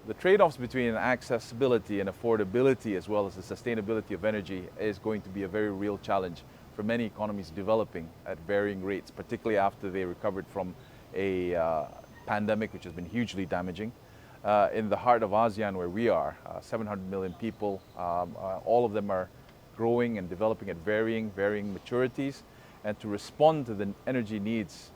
The trade-offs between accessibility and affordability, as well as the sustainability of energy, is going to be a very real challenge for many economies developing at varying rates, particularly after they recovered from a pandemic which has been hugely damaging. In the heart of ASEAN, where we are, 700 million people, all of them are growing and developing at varying maturities. And to respond to the energy needs,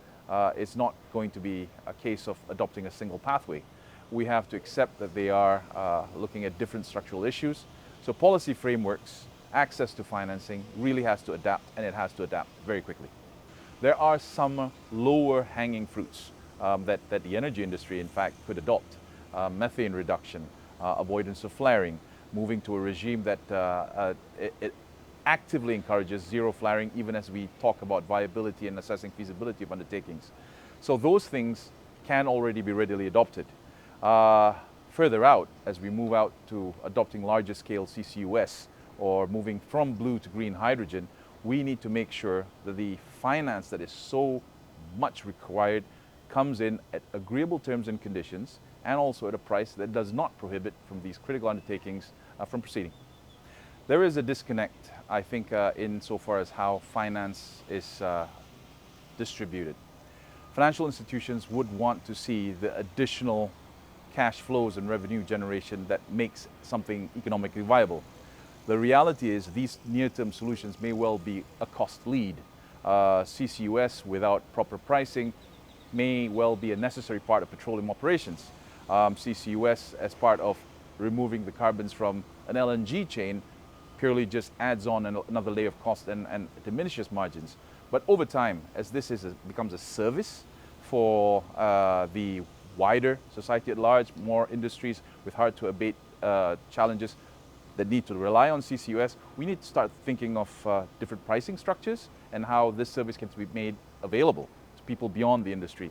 it's not going to be a case of adopting a single pathway. We have to accept that they are looking at different structural issues. So policy frameworks, access to financing really has to adapt, and it has to adapt very quickly. There are some lower hanging fruits that the energy industry, in fact, could adopt. Methane reduction, avoidance of flaring, moving to a regime that it actively encourages zero flaring, even as we talk about viability and assessing feasibility of undertakings. So those things can already be readily adopted. Further out, as we move out to adopting larger scale CCUS or moving from blue to green hydrogen, we need to make sure that the finance that is so much required comes in at agreeable terms and conditions, and also at a price that does not prohibit from these critical undertakings from proceeding. There is a disconnect, I think, insofar as how finance is distributed. Financial institutions would want to see the additional cash flows and revenue generation that makes something economically viable. The reality is these near-term solutions may well be a cost lead. CCUS without proper pricing may well be a necessary part of petroleum operations. CCUS as part of removing the carbons from an LNG chain purely just adds on another layer of cost and diminishes margins. But over time, as this becomes a service for the wider society at large, more industries with hard to abate challenges that need to rely on CCUS, we need to start thinking of different pricing structures and how this service can be made available to people beyond the industry.